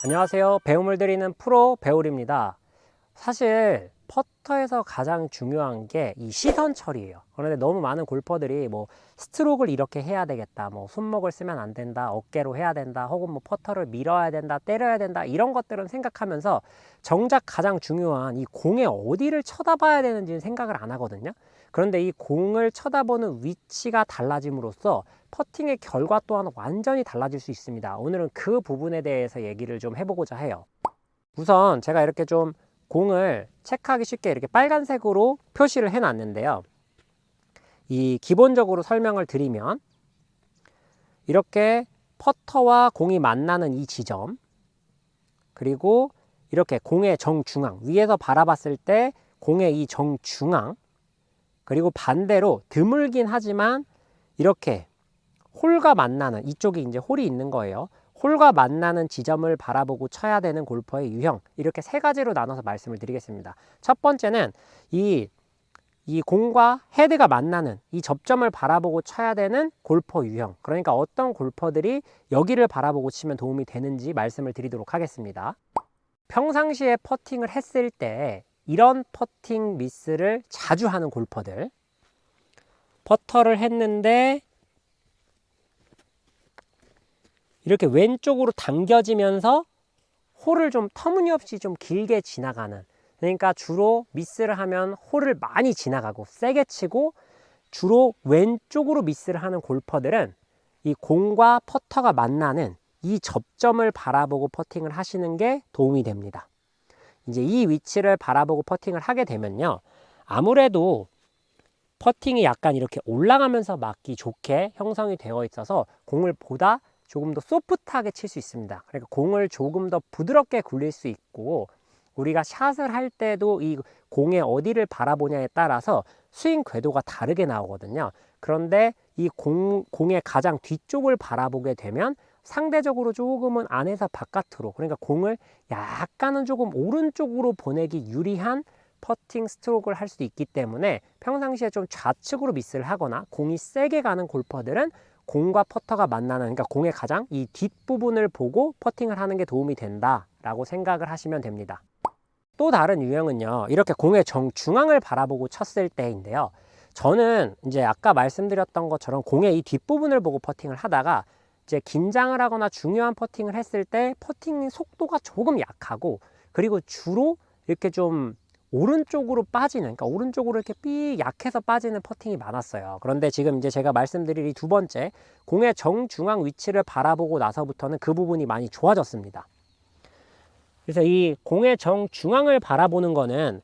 안녕하세요. 배움을 드리는 프로 배울입니다. 사실 퍼터에서 가장 중요한 게 이 시선 처리예요. 그런데 너무 많은 골퍼들이 뭐 스트로크를 이렇게 해야 되겠다, 뭐 손목을 쓰면 안 된다, 어깨로 해야 된다, 혹은 뭐 퍼터를 밀어야 된다, 때려야 된다, 이런 것들은 생각하면서 정작 가장 중요한 이 공의 어디를 쳐다봐야 되는지는 생각을 안 하거든요. 그런데 이 공을 쳐다보는 위치가 달라짐으로써 퍼팅의 결과 또한 완전히 달라질 수 있습니다. 오늘은 그 부분에 대해서 얘기를 좀 해보고자 해요. 우선 제가 이렇게 좀 공을 체크하기 쉽게 이렇게 빨간색으로 표시를 해 놨는데요. 이 기본적으로 설명을 드리면 이렇게 퍼터와 공이 만나는 이 지점, 그리고 이렇게 공의 정중앙, 위에서 바라봤을 때 공의 이 정중앙, 그리고 반대로 드물긴 하지만 이렇게 홀과 만나는, 이쪽이 이제 홀이 있는 거예요. 홀과 만나는 지점을 바라보고 쳐야 되는 골퍼의 유형, 이렇게 세 가지로 나눠서 말씀을 드리겠습니다. 첫 번째는 이 공과 헤드가 만나는 이 접점을 바라보고 쳐야 되는 골퍼 유형, 그러니까 어떤 골퍼들이 여기를 바라보고 치면 도움이 되는지 말씀을 드리도록 하겠습니다. 평상시에 퍼팅을 했을 때 이런 퍼팅 미스를 자주 하는 골퍼들, 퍼터를 했는데 이렇게 왼쪽으로 당겨지면서 홀을 좀 터무니없이 좀 길게 지나가는, 그러니까 주로 미스를 하면 홀을 많이 지나가고 세게 치고 주로 왼쪽으로 미스를 하는 골퍼들은 이 공과 퍼터가 만나는 이 접점을 바라보고 퍼팅을 하시는 게 도움이 됩니다. 이제 이 위치를 바라보고 퍼팅을 하게 되면요, 아무래도 퍼팅이 약간 이렇게 올라가면서 맞기 좋게 형성이 되어 있어서 공을 보다 조금 더 소프트하게 칠 수 있습니다. 그러니까 공을 조금 더 부드럽게 굴릴 수 있고, 우리가 샷을 할 때도 이 공의 어디를 바라보냐에 따라서 스윙 궤도가 다르게 나오거든요. 그런데 이 공의 가장 뒤쪽을 바라보게 되면 상대적으로 조금은 안에서 바깥으로, 그러니까 공을 약간은 조금 오른쪽으로 보내기 유리한 퍼팅 스트로크를 할 수도 있기 때문에 평상시에 좀 좌측으로 미스를 하거나 공이 세게 가는 골퍼들은 공과 퍼터가 만나는, 그러니까 공의 가장 이 뒷부분을 보고 퍼팅을 하는 게 도움이 된다라고 생각을 하시면 됩니다. 또 다른 유형은요, 이렇게 공의 정중앙을 바라보고 쳤을 때인데요. 저는 이제 아까 말씀드렸던 것처럼 공의 이 뒷부분을 보고 퍼팅을 하다가 이제 긴장을 하거나 중요한 퍼팅을 했을 때 퍼팅 속도가 조금 약하고, 그리고 주로 이렇게 좀 오른쪽으로 빠지는, 그러니까 오른쪽으로 이렇게 삐 약해서 빠지는 퍼팅이 많았어요. 그런데 지금 이제 제가 말씀드릴 이 두 번째, 공의 정중앙 위치를 바라보고 나서부터는 그 부분이 많이 좋아졌습니다. 그래서 이 공의 정중앙을 바라보는 거는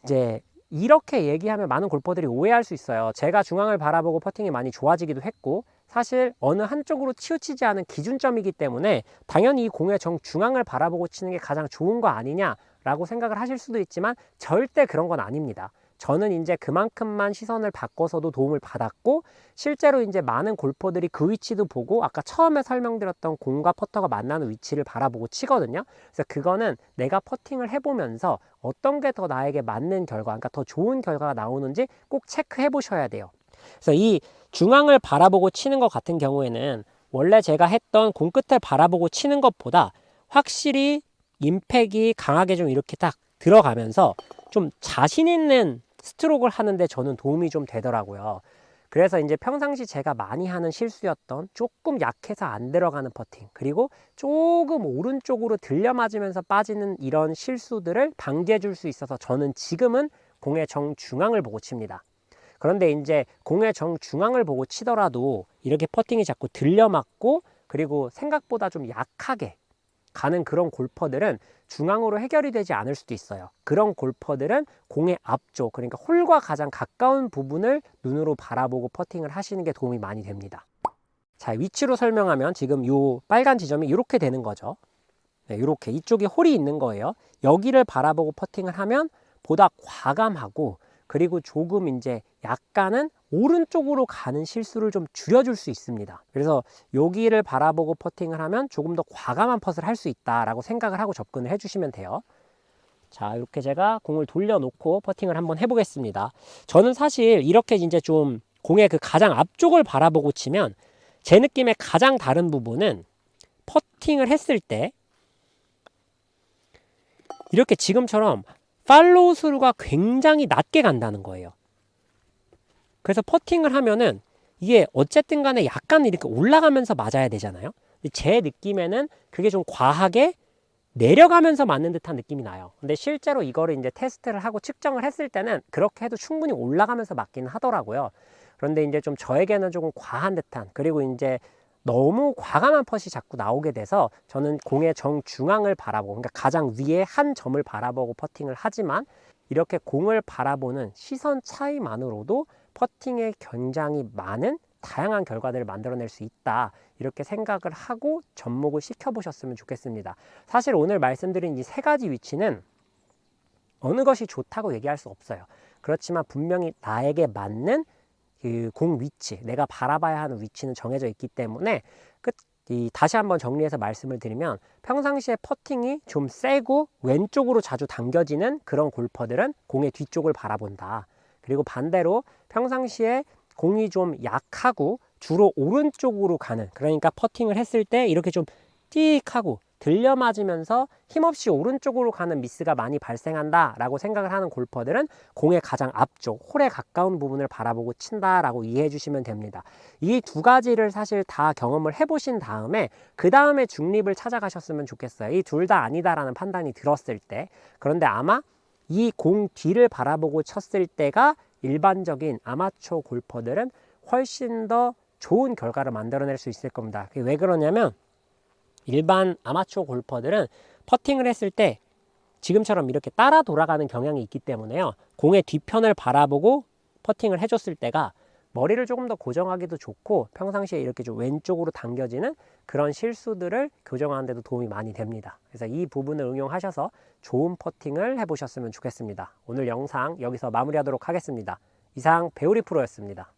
이제 이렇게 얘기하면 많은 골퍼들이 오해할 수 있어요. 제가 중앙을 바라보고 퍼팅이 많이 좋아지기도 했고, 사실 어느 한쪽으로 치우치지 않은 기준점이기 때문에 당연히 이 공의 정중앙을 바라보고 치는 게 가장 좋은 거 아니냐라고 생각을 하실 수도 있지만 절대 그런 건 아닙니다. 저는 이제 그만큼만 시선을 바꿔서도 도움을 받았고, 실제로 이제 많은 골퍼들이 그 위치도 보고 아까 처음에 설명드렸던 공과 퍼터가 만나는 위치를 바라보고 치거든요. 그래서 그거는 내가 퍼팅을 해보면서 어떤 게 더 나에게 맞는 결과, 그러니까 더 좋은 결과가 나오는지 꼭 체크해 보셔야 돼요. 그래서 이 중앙을 바라보고 치는 것 같은 경우에는 원래 제가 했던 공 끝을 바라보고 치는 것보다 확실히 임팩이 강하게 좀 이렇게 딱 들어가면서 좀 자신 있는 스트로크를 하는데 저는 도움이 좀 되더라고요. 그래서 이제 평상시 제가 많이 하는 실수였던 조금 약해서 안 들어가는 퍼팅, 그리고 조금 오른쪽으로 들려 맞으면서 빠지는 이런 실수들을 방지해 줄 수 있어서 저는 지금은 공의 정중앙을 보고 칩니다. 그런데 이제 공의 정중앙을 보고 치더라도 이렇게 퍼팅이 자꾸 들려 맞고, 그리고 생각보다 좀 약하게 가는 그런 골퍼들은 중앙으로 해결이 되지 않을 수도 있어요. 그런 골퍼들은 공의 앞쪽, 그러니까 홀과 가장 가까운 부분을 눈으로 바라보고 퍼팅을 하시는 게 도움이 많이 됩니다. 자, 위치로 설명하면 지금 이 빨간 지점이 이렇게 되는 거죠. 네, 이렇게 이쪽에 홀이 있는 거예요. 여기를 바라보고 퍼팅을 하면 보다 과감하고, 그리고 조금 이제 약간은 오른쪽으로 가는 실수를 좀 줄여줄 수 있습니다. 그래서 여기를 바라보고 퍼팅을 하면 조금 더 과감한 펫을 할 수 있다라고 생각을 하고 접근을 해주시면 돼요. 자, 이렇게 제가 공을 돌려놓고 퍼팅을 한번 해보겠습니다. 저는 사실 이렇게 이제 좀 공의 그 가장 앞쪽을 바라보고 치면 제 느낌의 가장 다른 부분은 퍼팅을 했을 때 이렇게 지금처럼 팔로우 스루가 굉장히 낮게 간다는 거예요. 그래서 퍼팅을 하면은 이게 어쨌든 간에 약간 이렇게 올라가면서 맞아야 되잖아요. 제 느낌에는 그게 좀 과하게 내려가면서 맞는 듯한 느낌이 나요. 근데 실제로 이거를 이제 테스트를 하고 측정을 했을 때는 그렇게 해도 충분히 올라가면서 맞기는 하더라고요. 그런데 이제 좀 저에게는 조금 과한 듯한, 그리고 이제 너무 과감한 펫이 자꾸 나오게 돼서 저는 공의 정중앙을 바라보고, 그러니까 가장 위에 한 점을 바라보고 퍼팅을 하지만 이렇게 공을 바라보는 시선 차이만으로도 퍼팅에 굉장히 많은 다양한 결과들을 만들어낼 수 있다, 이렇게 생각을 하고 접목을 시켜보셨으면 좋겠습니다. 사실 오늘 말씀드린 이 세 가지 위치는 어느 것이 좋다고 얘기할 수 없어요. 그렇지만 분명히 나에게 맞는 그 공 위치, 내가 바라봐야 하는 위치는 정해져 있기 때문에 다시 한번 정리해서 말씀을 드리면, 평상시에 퍼팅이 좀 세고 왼쪽으로 자주 당겨지는 그런 골퍼들은 공의 뒤쪽을 바라본다. 그리고 반대로 평상시에 공이 좀 약하고 주로 오른쪽으로 가는, 그러니까 퍼팅을 했을 때 이렇게 좀 띡 하고 들려 맞으면서 힘없이 오른쪽으로 가는 미스가 많이 발생한다 라고 생각을 하는 골퍼들은 공의 가장 앞쪽, 홀에 가까운 부분을 바라보고 친다 라고 이해해 주시면 됩니다. 이 두 가지를 사실 다 경험을 해보신 다음에 그 다음에 중립을 찾아가셨으면 좋겠어요. 이 둘 다 아니다 라는 판단이 들었을 때. 그런데 아마 이 공 뒤를 바라보고 쳤을 때가 일반적인 아마추어 골퍼들은 훨씬 더 좋은 결과를 만들어낼 수 있을 겁니다. 왜 그러냐면, 일반 아마추어 골퍼들은 퍼팅을 했을 때 지금처럼 이렇게 따라 돌아가는 경향이 있기 때문에요, 공의 뒤편을 바라보고 퍼팅을 해줬을 때가 머리를 조금 더 고정하기도 좋고 평상시에 이렇게 좀 왼쪽으로 당겨지는 그런 실수들을 교정하는 데도 도움이 많이 됩니다. 그래서 이 부분을 응용하셔서 좋은 퍼팅을 해보셨으면 좋겠습니다. 오늘 영상 여기서 마무리하도록 하겠습니다. 이상 배우리 프로였습니다.